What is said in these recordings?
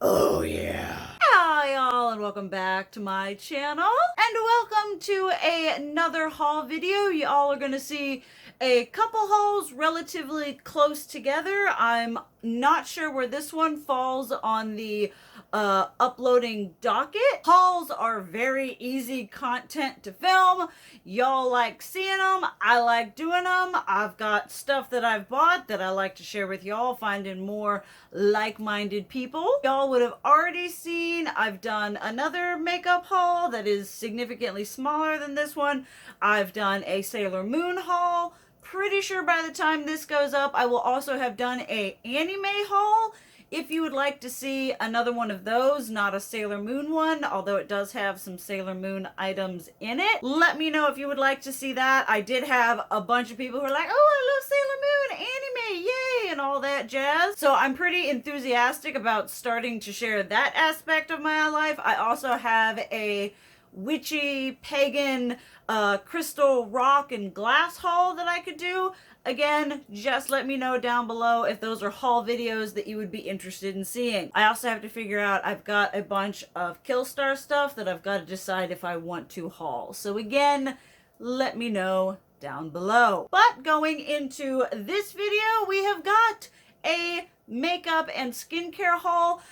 Oh yeah. Hi y'all, and welcome back to my channel. And welcome to another haul video. Y'all are gonna see a couple hauls relatively close together. I'm not sure where this one falls on the uploading docket. Hauls are very easy content to film. Y'all like seeing them. I like doing them. I've got stuff that I've bought that I like to share with y'all, finding more like-minded people. Y'all would have already seen I've done another makeup haul that is significantly smaller than this one. I've done a Sailor Moon haul. Pretty sure by the time this goes up, I will also have done a anime haul. If you would like to see another one of those, not a Sailor Moon one, although it does have some Sailor Moon items in it, let me know if you would like to see that. I did have a bunch of people who were like, oh, I love Sailor Moon, anime, yay, and all that jazz. So I'm pretty enthusiastic about starting to share that aspect of my life. I also have a witchy, pagan, crystal, rock, and glass haul that I could do. Again, just let me know down below if those are haul videos that you would be interested in seeing. I also have to figure out, I've got a bunch of Killstar stuff that I've got to decide if I want to haul. So again, let me know down below. But going into this video, we have got a makeup and skincare haul.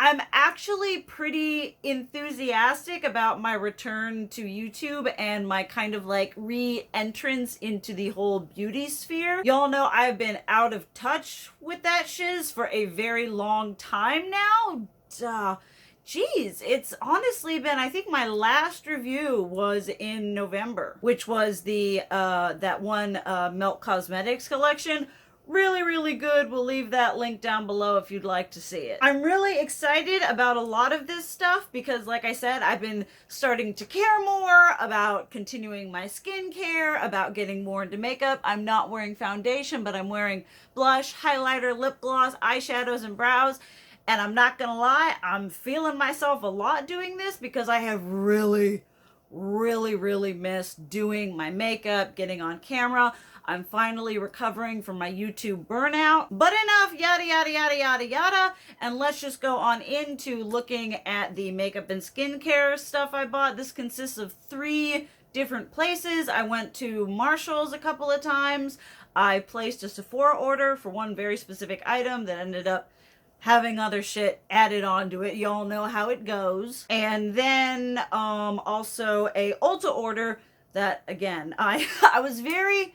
I'm actually pretty enthusiastic about my return to YouTube and my kind of like re-entrance into the whole beauty sphere. Y'all know I've been out of touch with that shiz for a very long time now. Geez, it's honestly been, I think my last review was in November, which was the that one Melt Cosmetics collection. Really good. We'll leave that link down below if you'd like to see it. I'm really excited about a lot of this stuff because, like I said, I've been starting to care more about continuing my skincare, about getting more into makeup. I'm not wearing foundation, but I'm wearing blush, highlighter, lip gloss, eyeshadows, and brows. And I'm not gonna lie, I'm feeling myself a lot doing this because I have really missed doing my makeup, getting on camera. I'm finally recovering from my YouTube burnout. But enough yada yada, and let's just go on into looking at the makeup and skincare stuff I bought. This consists of 3 different places. I went to Marshall's a couple of times. I placed a Sephora order for one very specific item that ended up having other shit added onto it. Y'all know how it goes. And then also a Ulta order that, again, I was very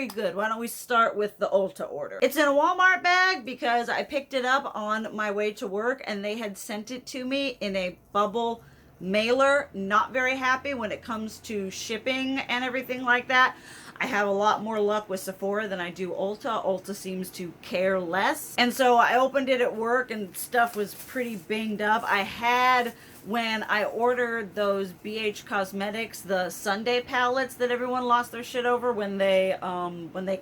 good. Why don't we start with the Ulta order? It's in a Walmart bag because I picked it up on my way to work and they had sent it to me in a bubble mailer. Not very happy when it comes to shipping and everything like that. I have a lot more luck with Sephora than I do Ulta. Ulta seems to care less. And so I opened it at work and stuff was pretty banged up. I had, when I ordered those BH Cosmetics, the Sunday palettes that everyone lost their shit over when they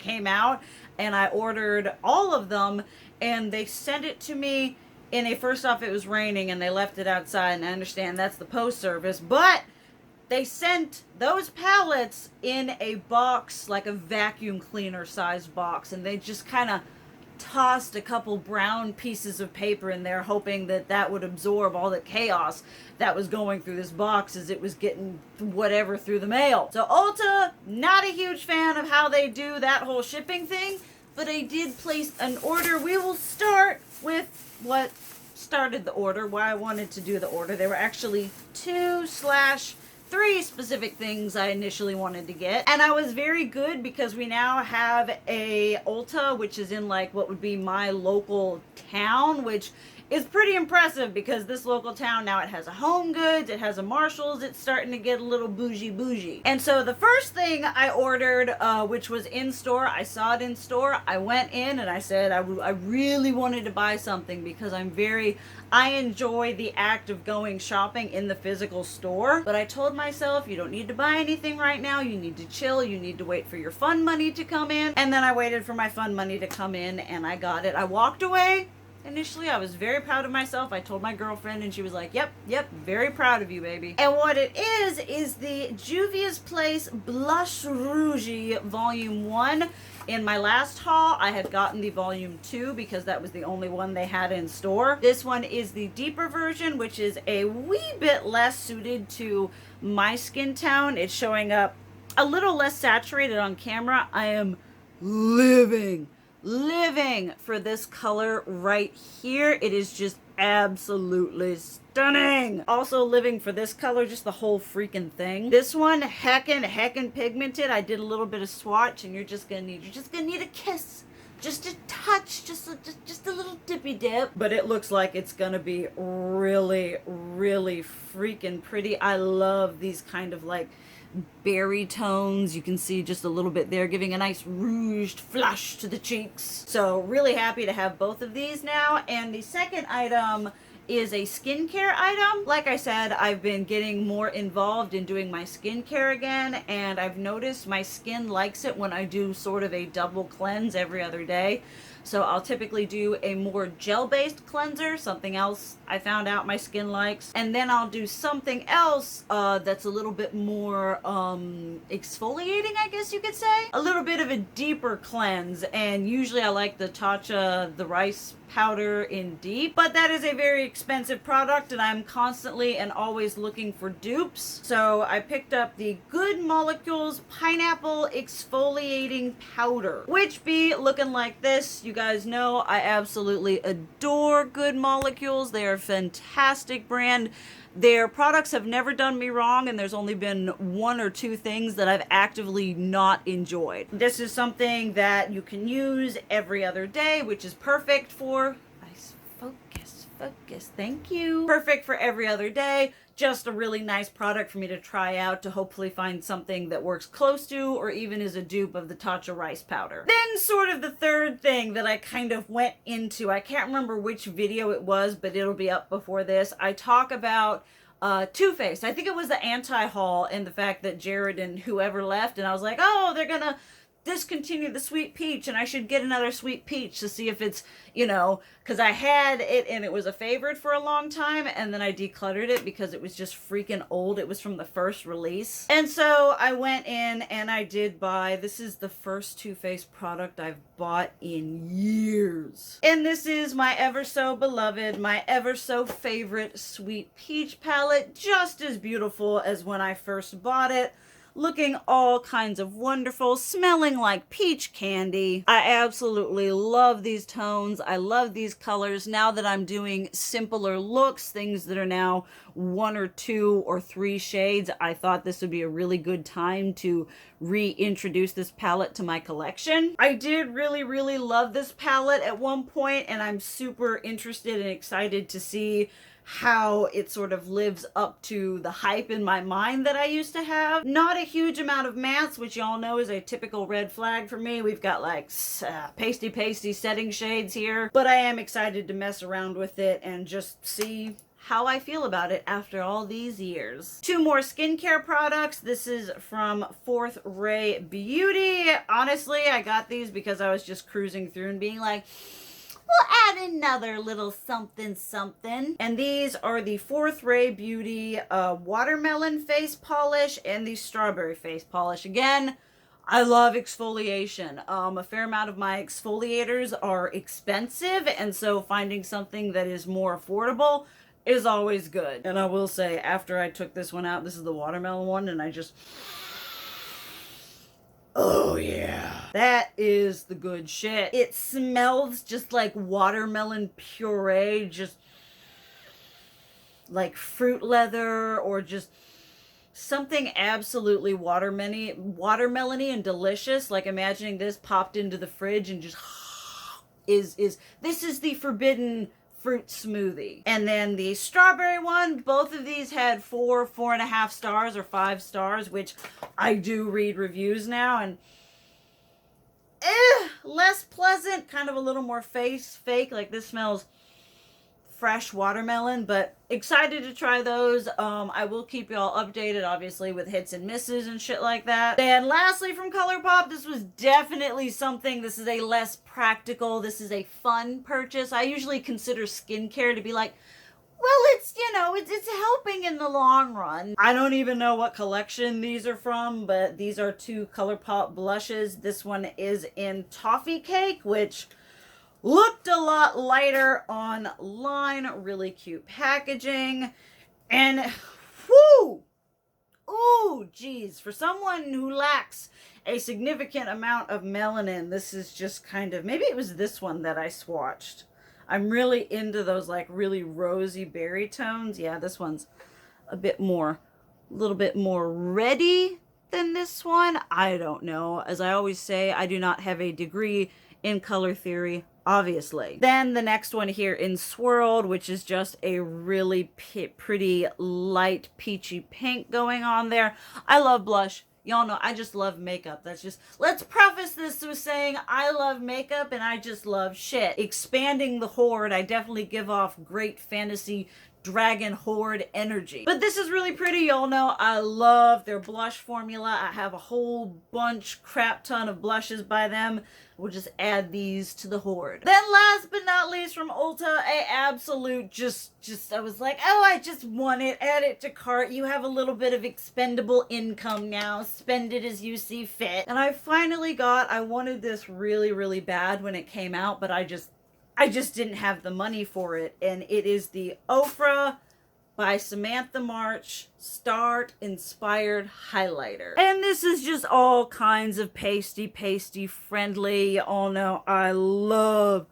came out, and I ordered all of them and they sent it to me in a, first off, it was raining and they left it outside, and I understand that's the post service, but they sent those palettes in a box, like a vacuum cleaner sized box, and they just kind of tossed a couple brown pieces of paper in there, hoping that that would absorb all the chaos that was going through this box as it was getting whatever through the mail. So Ulta, not a huge fan of how they do that whole shipping thing, but I did place an order. We will start with what started the order, why I wanted to do the order. There were actually 2/3 specific things I initially wanted to get, and I was very good because we now have a Ulta, which is in like what would be my local town, which is pretty impressive because this local town now, it has a Home Goods, it has a Marshalls, it's starting to get a little bougie. And so the first thing I ordered, which was in store, I saw it in store, I went in and I said I really wanted to buy something because I enjoy the act of going shopping in the physical store. But I told myself, you don't need to buy anything right now, you need to chill, you need to wait for your fun money to come in. And then I waited for my fun money to come in and I got it. I walked away initially. I was very proud of myself. I told my girlfriend and she was like, yep, very proud of you, baby. And what it is the Juvia's Place Blush Rouge Volume 1. In my last haul, I had gotten the Volume 2 because that was the only one they had in store. This one is the deeper version, which is a wee bit less suited to my skin tone. It's showing up a little less saturated on camera. I am living for this color right here. It is just absolutely stunning. Also living for this color, just the whole freaking thing. This one, heckin' pigmented. I did a little bit of swatch, and you're just gonna need a kiss. Just a touch, just a little dippy dip. But it looks like it's gonna be really freaking pretty. I love these kind of like berry tones. You can see just a little bit there, giving a nice rouged flush to the cheeks. So really happy to have both of these now. And the second item is a skincare item. Like I said, I've been getting more involved in doing my skincare again, and I've noticed my skin likes it when I do sort of a double cleanse every other day. So I'll typically do a more gel-based cleanser, something else I found out my skin likes. And then I'll do something else that's a little bit more exfoliating, I guess you could say. A little bit of a deeper cleanse. And usually I like the Tatcha, the rice powder in deep. But that is a very expensive product, and I'm constantly and always looking for dupes. So I picked up the Good Molecules Pineapple Exfoliating Powder, which be looking like this. You guys know I absolutely adore Good Molecules. They are a fantastic brand. Their products have never done me wrong, and there's only been one or two things that I've actively not enjoyed. This is something that you can use every other day, which is perfect for... Nice focus, thank you. Perfect for every other day. Just a really nice product for me to try out to hopefully find something that works close to or even is a dupe of the Tatcha rice powder. Then sort of the third thing that I kind of went into, I can't remember which video it was, but it'll be up before this. I talk about Too Faced. I think it was the anti-haul and the fact that Jared and whoever left, and I was like, oh, they're gonna discontinue the sweet peach and I should get another sweet peach to see if it's, you know, because I had it and it was a favorite for a long time, and then I decluttered it because it was just freaking old. It was from the first release. And so I went in and I did buy, this is the first Too Faced product I've bought in years. And this is my ever so beloved, my ever so favorite sweet peach palette, just as beautiful as when I first bought it. Looking all kinds of wonderful, smelling like peach candy. I absolutely love these tones. I love these colors. Now that I'm doing simpler looks, things that are now 1 or 2 or 3 shades, I thought this would be a really good time to reintroduce this palette to my collection. I did really love this palette at one point, and I'm super interested and excited to see how it sort of lives up to the hype in my mind that I used to have. Not a huge amount of mattes, which y'all know is a typical red flag for me. We've got like pasty setting shades here, but I am excited to mess around with it and just see how I feel about it after all these years. 2 more skincare products. This is from Fourth Ray Beauty. Honestly, I got these because I was just cruising through and being like, we'll add another little something. And these are the Fourth Ray Beauty Watermelon Face Polish and the Strawberry Face Polish. Again, I love exfoliation. A fair amount of my exfoliators are expensive, and so finding something that is more affordable is always good. And I will say, after I took this one out, this is the watermelon one, and I just... oh yeah. That is the good shit. It smells just like watermelon puree, just like fruit leather, or just something absolutely watermelony and delicious. Like imagining this popped into the fridge and just this is the forbidden fruit smoothie. And then the strawberry one, both of these had 4.5 stars or 5 stars, which I do read reviews now, and less pleasant, kind of a little more fake. Like this smells fresh watermelon, but excited to try those. I will keep y'all updated, obviously, with hits and misses and shit like that. And lastly, from ColourPop, this was definitely something. This is a less practical, this is a fun purchase. I usually consider skincare to be like, well, it's, you know, it's helping in the long run. I don't even know what collection these are from, but these are 2 ColourPop blushes. This one is in Toffee Cake, which looked a lot lighter online. Really cute packaging. And, whoo! Ooh, geez. For someone who lacks a significant amount of melanin, this is just kind of... Maybe it was this one that I swatched. I'm really into those, like, really rosy berry tones. Yeah, this one's a little bit more reddy than this one. I don't know. As I always say, I do not have a degree in color theory, obviously. Then the next one here in Swirled, which is just a really pretty light peachy pink going on there. I love blush. Y'all know I just love makeup. That's just, let's preface this with saying I love makeup and I just love shit. Expanding the horde, I definitely give off great fantasy dragon horde energy. But this is really pretty. Y'all know I love their blush formula. I have a whole crap ton of blushes by them. We'll just add these to the horde. Then last but not least from Ulta, a absolute I was like, oh, I just want it. Add it to cart. You have a little bit of expendable income now. Spend it as you see fit. And I finally I wanted this really, really bad when it came out, but I just didn't have the money for it. And it is the Ofra by Samantha March Start Inspired Highlighter. And this is just all kinds of pasty friendly. Oh no, I love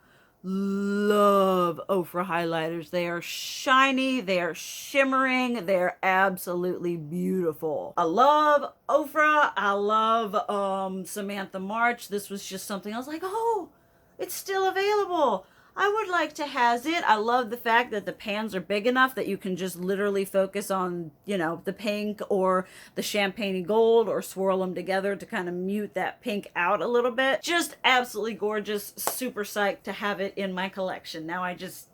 Ofra highlighters. They are shiny, they are shimmering, they're absolutely beautiful. I love Ofra. I love Samantha March. This was just something I was like, oh, it's still available. I would like to has it. I love the fact that the pans are big enough that you can just literally focus on, you know, the pink or the champagne gold, or swirl them together to kind of mute that pink out a little bit. Just absolutely gorgeous. Super psyched to have it in my collection. Now I just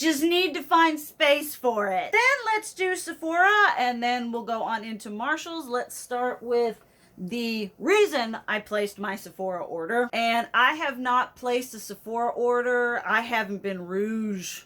need to find space for it. Then let's do Sephora, and then we'll go on into Marshall's. Let's start with the reason I placed my Sephora order. And I have not placed a Sephora order. I haven't been rouge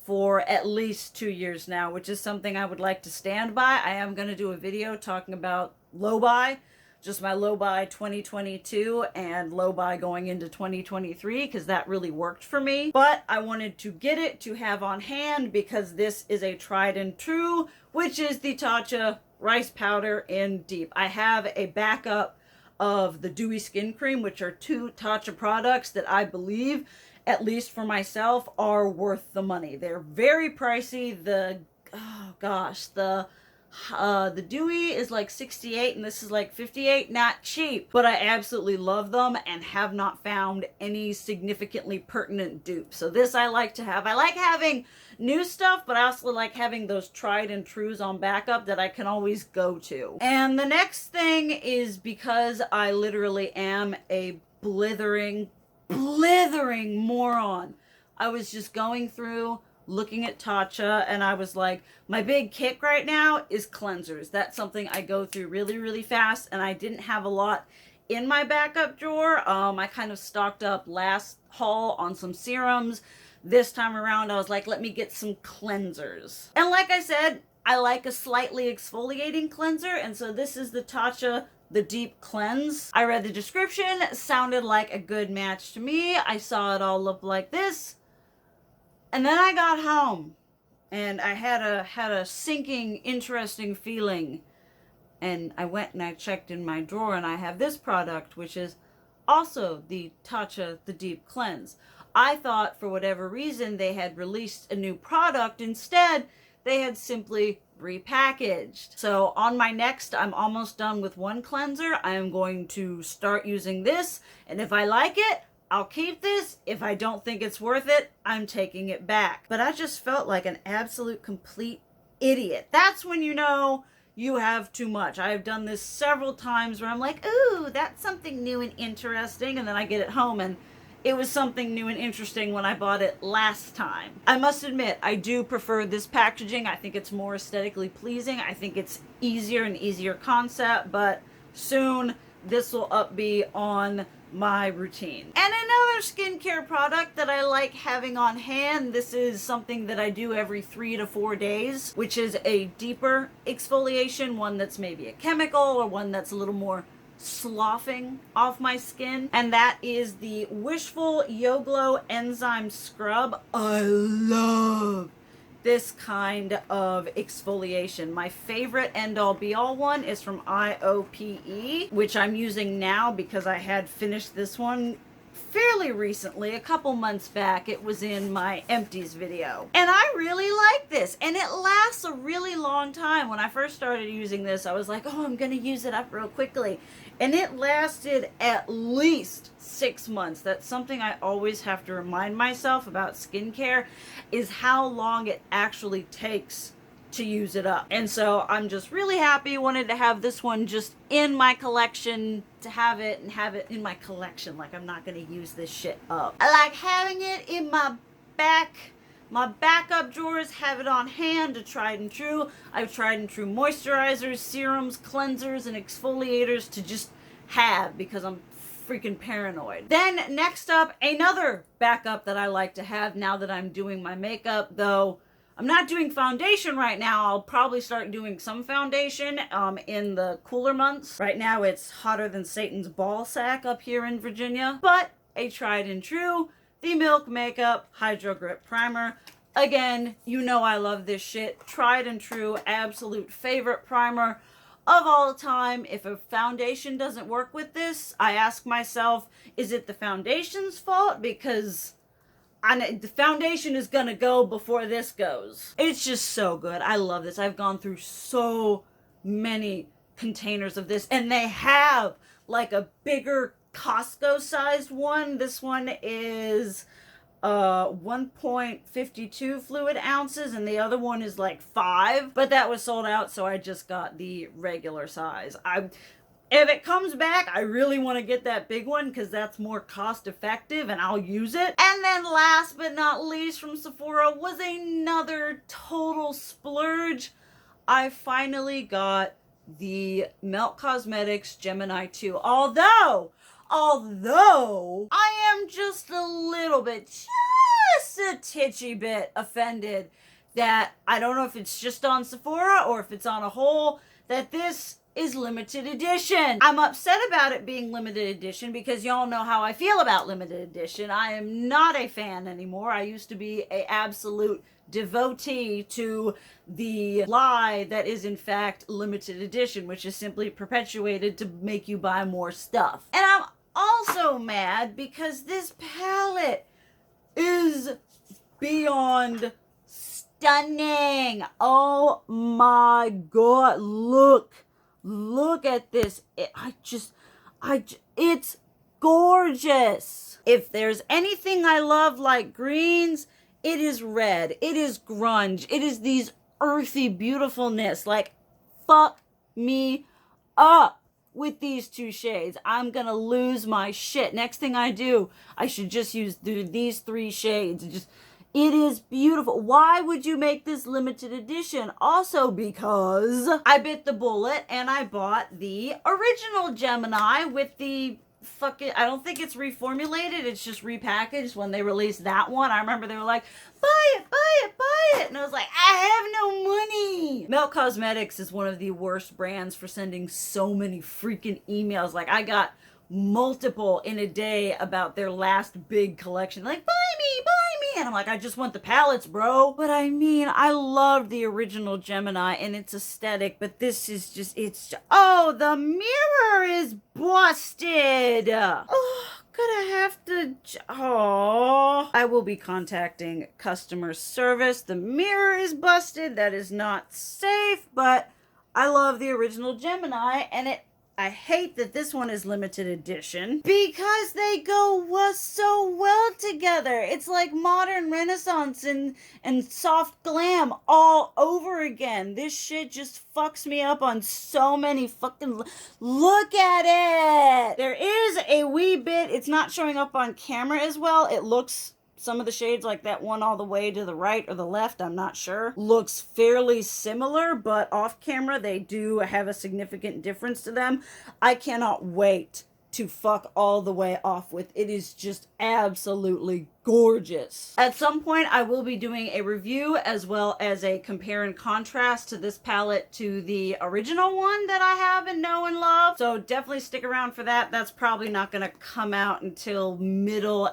for at least 2 years now, which is something I would like to stand by. I am going to do a video talking about low buy, just my low buy 2022 and low buy going into 2023, because that really worked for me. But I wanted to get it to have on hand because this is a tried and true, which is the Tatcha rice powder in deep. I have a backup of the dewy skin cream, which are 2 Tatcha products that I believe, at least for myself, are worth the money. They're very pricey. The dewy is like 68 and this is like 58. Not cheap, but I absolutely love them and have not found any significantly pertinent dupes. So this I like to have. I like having new stuff, but I also like having those tried and trues on backup that I can always go to. And the next thing is, because I literally am a blithering moron, I was just going through looking at Tatcha and I was like, my big kick right now is cleansers. That's something I go through really, really fast, and I didn't have a lot in my backup drawer. I kind of stocked up last haul on some serums. This time around, I was like, let me get some cleansers. And like I said, I like a slightly exfoliating cleanser, and so this is the Tatcha The Deep Cleanse. I read the description, sounded like a good match to me. I saw it all look like this. And then I got home, and I had a sinking, interesting feeling. And I went and I checked in my drawer, and I have this product, which is also the Tatcha The Deep Cleanse. I thought for whatever reason they had released a new product. Instead, they had simply repackaged. So on my next, I'm almost done with one cleanser. I am going to start using this, and if I like it, I'll keep this. If I don't think it's worth it, I'm taking it back. But I just felt like an absolute complete idiot. That's when you know you have too much. I have done this several times where I'm like, ooh, that's something new and interesting, and then I get it home and it was something new and interesting when I bought it last time. I must admit, I do prefer this packaging. I think it's more aesthetically pleasing. I think it's easier and easier concept, but soon this will be on my routine. And another skincare product that I like having on hand, this is something that I do every 3 to 4 days, which is a deeper exfoliation, one that's maybe a chemical or one that's a little more sloughing off my skin, and that is the Wishful Yo Glow Enzyme Scrub. I love this kind of exfoliation. My favorite end-all be-all one is from IOPE, which I'm using now because I had finished this one fairly recently, a couple months back. It was in my empties video. And I really like this, and it lasts a really long time. When I first started using this, I was like, oh, I'm gonna use it up real quickly. And it lasted at least 6 months. That's something I always have to remind myself about skincare, is how long it actually takes to use it up. And so I'm just really happy. Wanted to have this one just in my collection, to have it and have it in my collection. Like, I'm not gonna use this shit up. I like having it in my backup drawers, have it on hand, to tried and true. I've tried and true moisturizers, serums, cleansers, and exfoliators to just have, because I'm freaking paranoid. Then next up, another backup that I like to have now that I'm doing my makeup, though I'm not doing foundation right now. I'll probably start doing some foundation in the cooler months. Right now it's hotter than Satan's ball sack up here in Virginia. But a tried and true, the Milk Makeup Hydro Grip Primer. Again, you know I love this shit. Tried and true, absolute favorite primer of all time. If a foundation doesn't work with this, I ask myself, is it the foundation's fault? Because the foundation is gonna go before this goes. It's just so good. I love this. I've gone through so many containers of this, and they have like a bigger Costco sized one. This one is 1.52 fluid ounces, and the other one is like 5, but that was sold out, so I just got the regular size. If it comes back, I really want to get that big one because that's more cost effective and I'll use it. And then last but not least, from Sephora was another total splurge. I finally got the Melt Cosmetics Gemini 2. Although I am just a little bit, just a titchy bit offended that, I don't know if it's just on Sephora or if it's on a whole, that this is limited edition. I'm upset about it being limited edition because y'all know how I feel about limited edition. I am not a fan anymore. I used to be an absolute devotee to the lie that is in fact limited edition, which is simply perpetuated to make you buy more stuff. And I'm also mad because this palette is beyond stunning. Oh my god, look at this. It's gorgeous. If there's anything I love like greens, it is red. It is grunge. It is these earthy beautifulness. Like, fuck me up with these two shades. I'm gonna lose my shit. Next thing I do, I should just use these 3 shades. It is beautiful. Why would you make this limited edition? Also because I bit the bullet and I bought the original Gemini with the fucking, I don't think it's reformulated, it's just repackaged. When they released that one, I remember they were like, buy it, buy it, buy it. And I was like, I have no money. Melt Cosmetics is one of the worst brands for sending so many freaking emails. Like, I got multiple in a day about their last big collection. Like, buy me, buy me. And I'm like, I just want the palettes, bro. But I mean, I loved the original Gemini and its aesthetic, but this is just, oh, the mirror is busted. Oh, gonna have to, oh. I will be contacting customer service. The mirror is busted. That is not safe, but I love the original Gemini, and it I hate that this one is limited edition because they go so well together. It's like modern renaissance and soft glam all over again. This shit just fucks me up on so many fucking... Look at it! There is a wee bit, it's not showing up on camera as well. It looks... Some of the shades, like that one all the way to the right or the left, I'm not sure, looks fairly similar, but off camera they do have a significant difference to them. I cannot wait to fuck all the way off with. It is just absolutely gorgeous. At some point I will be doing a review as well as a compare and contrast to this palette to the original one that I have and know and love. So definitely stick around for that. That's probably not gonna come out until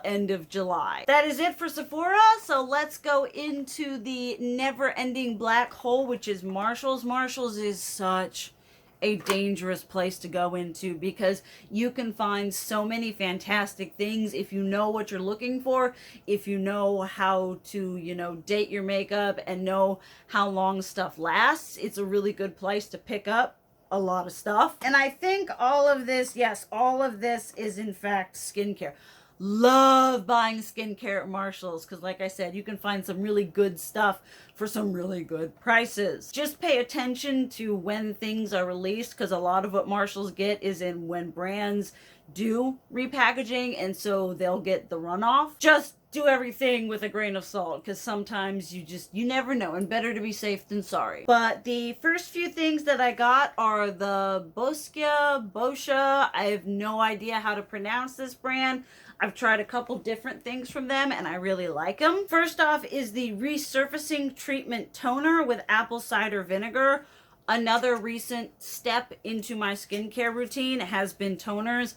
end of July. That is it for Sephora. So let's go into the never-ending black hole, which is Marshall's. Marshall's is such a dangerous place to go into because you can find so many fantastic things if you know what you're looking for, if you know how to, you know, date your makeup and know how long stuff lasts. It's a really good place to pick up a lot of stuff. And I think all of this, yes, all of this is in fact skincare. Love buying skincare at Marshall's because, like I said, you can find some really good stuff for some really good prices. Just pay attention to when things are released because a lot of what Marshall's get is in when brands do repackaging, and so they'll get the runoff. Just do everything with a grain of salt because sometimes you never know, and better to be safe than sorry. But the first few things that I got are the Boscia. I have no idea how to pronounce this brand. I've tried a couple different things from them and I really like them. First off is the Resurfacing Treatment Toner with apple cider vinegar. Another recent step into my skincare routine has been toners.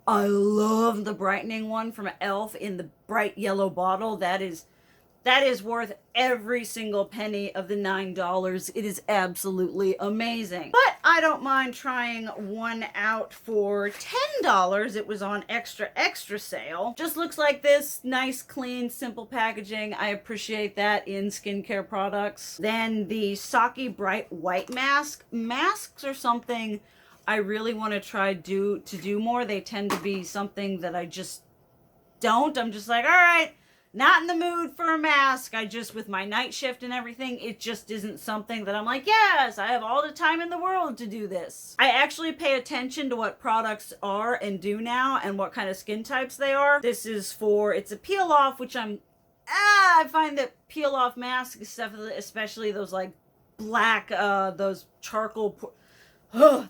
I love the brightening one from e.l.f. in the bright yellow bottle. That is worth every single penny of the $9. It is absolutely amazing. But I don't mind trying one out for $10. It was on extra sale. Just looks like this. Nice, clean, simple packaging. I appreciate that in skincare products. Then the Saki Bright White Mask. Masks are something I really want to try to do more. They tend to be something that I just don't. I'm just like, all right, not in the mood for a mask. With my night shift and everything, it just isn't something that I'm like, yes, I have all the time in the world to do this. I actually pay attention to what products are and do now and what kind of skin types they are. This is it's a peel off, which I find that peel off masks, especially those like black, those charcoal,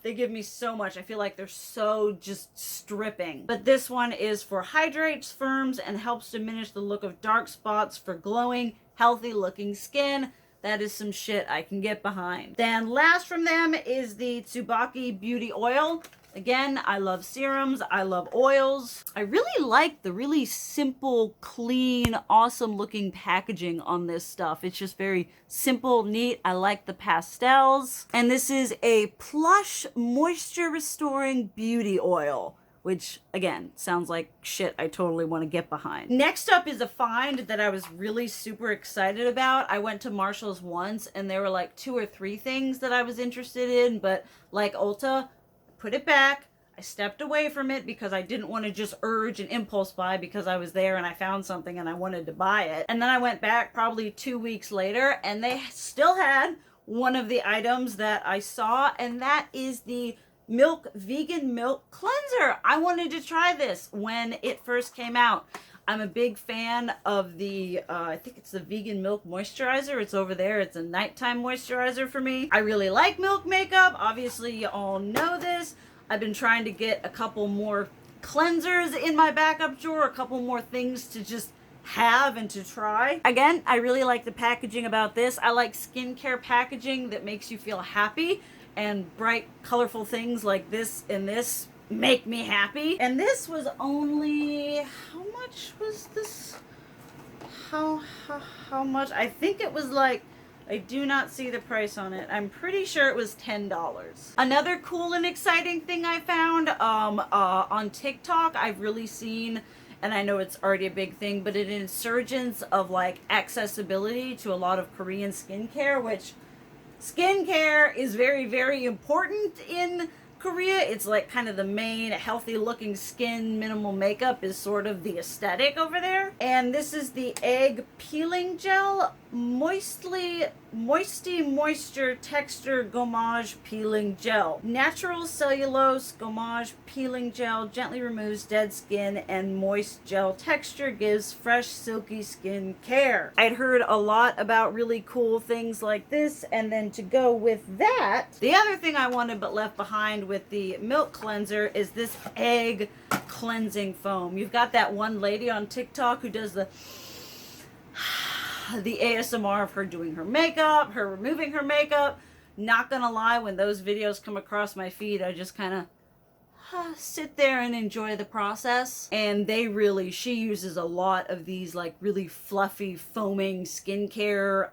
they give me so much. I feel like they're so just stripping. But this one is for hydrates, firms, and helps diminish the look of dark spots for glowing, healthy looking skin. That is some shit I can get behind. Then last from them is the Tsubaki Beauty Oil. Again, I love serums, I love oils. I really like the really simple, clean, awesome looking packaging on this stuff. It's just very simple, neat. I like the pastels. And this is a plush moisture restoring beauty oil, which again, sounds like shit I totally want to get behind. Next up is a find that I was really super excited about. I went to Marshall's once and there were like 2 or 3 things that I was interested in, but like Ulta, put it back. I stepped away from it because I didn't want to just urge an impulse buy because I was there and I found something and I wanted to buy it. And then I went back probably 2 weeks later and they still had one of the items that I saw, and that is the vegan milk cleanser. I wanted to try this when it first came out. I'm a big fan of the, I think it's the vegan milk moisturizer. It's over there. It's a nighttime moisturizer for me. I really like milk makeup. Obviously, you all know this. I've been trying to get a couple more cleansers in my backup drawer, a couple more things to just have and to try. Again, I really like the packaging about this. I like skincare packaging that makes you feel happy, and bright, colorful things like this and this make me happy. And this was only, how much was this? How much? I think it was like, I do not see the price on it. I'm pretty sure it was $10. Another cool and exciting thing I found on TikTok, I've really seen, and I know it's already a big thing, but an insurgence of like accessibility to a lot of Korean skincare, which skincare is very, very important in Korea. It's like kind of the main healthy looking skin, minimal makeup is sort of the aesthetic over there. And this is the egg peeling gel, moisty moisture texture gommage peeling gel. Natural cellulose gommage peeling gel gently removes dead skin and moist gel texture gives fresh silky skin care. I'd heard a lot about really cool things like this, and then to go with that, the other thing I wanted but left behind with the milk cleanser is this egg cleansing foam. You've got that one lady on TikTok who does the ASMR of her doing her makeup, her removing her makeup. Not gonna lie, when those videos come across my feed, I just kind of sit there and enjoy the process. And she uses a lot of these like really fluffy foaming skincare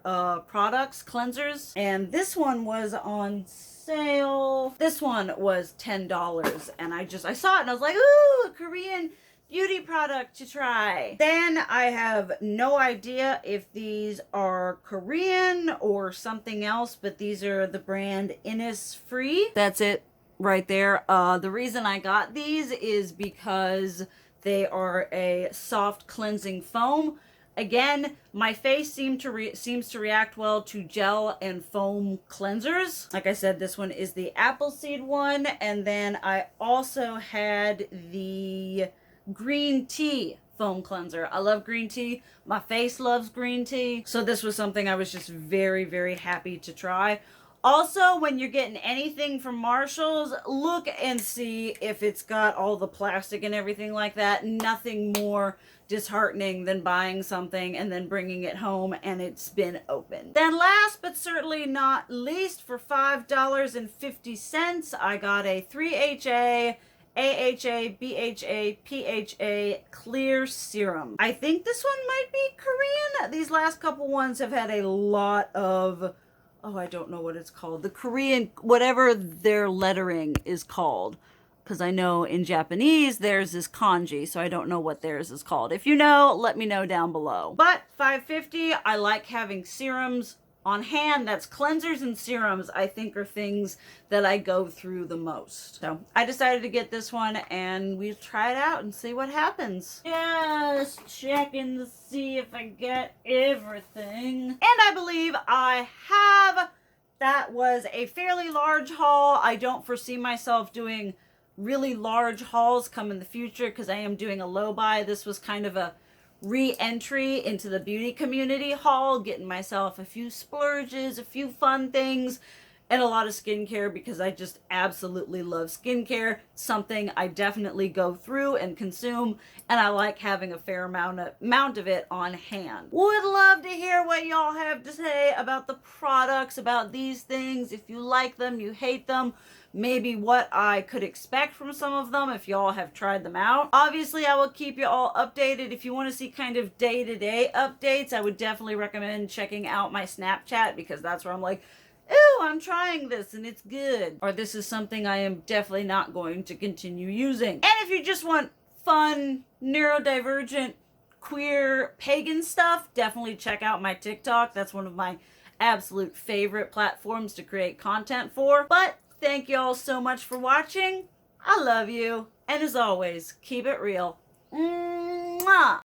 products, cleansers. And this one was on sale. This one was $10, and I saw it and I was like, ooh, a Korean beauty product to try. Then I have no idea if these are Korean or something else, but these are the brand Innisfree. That's it right there. The reason I got these is because they are a soft cleansing foam. Again, my face seems to react well to gel and foam cleansers. Like I said, this one is the Appleseed one, and then I also had the green tea foam cleanser. I love green tea. My face loves green tea. So this was something I was just very, very happy to try. Also, when you're getting anything from Marshall's, look and see if it's got all the plastic and everything like that. Nothing more disheartening than buying something and then bringing it home and it's been opened. Then last but certainly not least, for $5.50, I got a 3HA AHA, BHA, PHA Clear Serum. I think this one might be Korean. These last couple ones have had a lot of, oh, I don't know what it's called. The Korean, whatever their lettering is called. Because I know in Japanese, theirs is kanji, so I don't know what theirs is called. If you know, let me know down below. But $5.50, I like having serums on hand. That's cleansers and serums, I think, are things that I go through the most. So I decided to get this one and we'll try it out and see what happens. Just checking to see if I get everything. And I believe I have. That was a fairly large haul. I don't foresee myself doing really large hauls come in the future because I am doing a low buy. This was kind of a re-entry into the beauty community haul, getting myself a few splurges, a few fun things, and a lot of skincare because I just absolutely love skincare. Something I definitely go through and consume, and I like having a fair amount of it on hand. Would love to hear what y'all have to say about the products, about these things. If you like them, you hate them, maybe what I could expect from some of them if y'all have tried them out. Obviously, I will keep you all updated. If you want to see kind of day-to-day updates, I would definitely recommend checking out my Snapchat because that's where I'm like, ooh, I'm trying this and it's good. Or this is something I am definitely not going to continue using. And if you just want fun, neurodivergent, queer, pagan stuff, definitely check out my TikTok. That's one of my absolute favorite platforms to create content for. But thank you all so much for watching. I love you. And as always, keep it real. Mwah!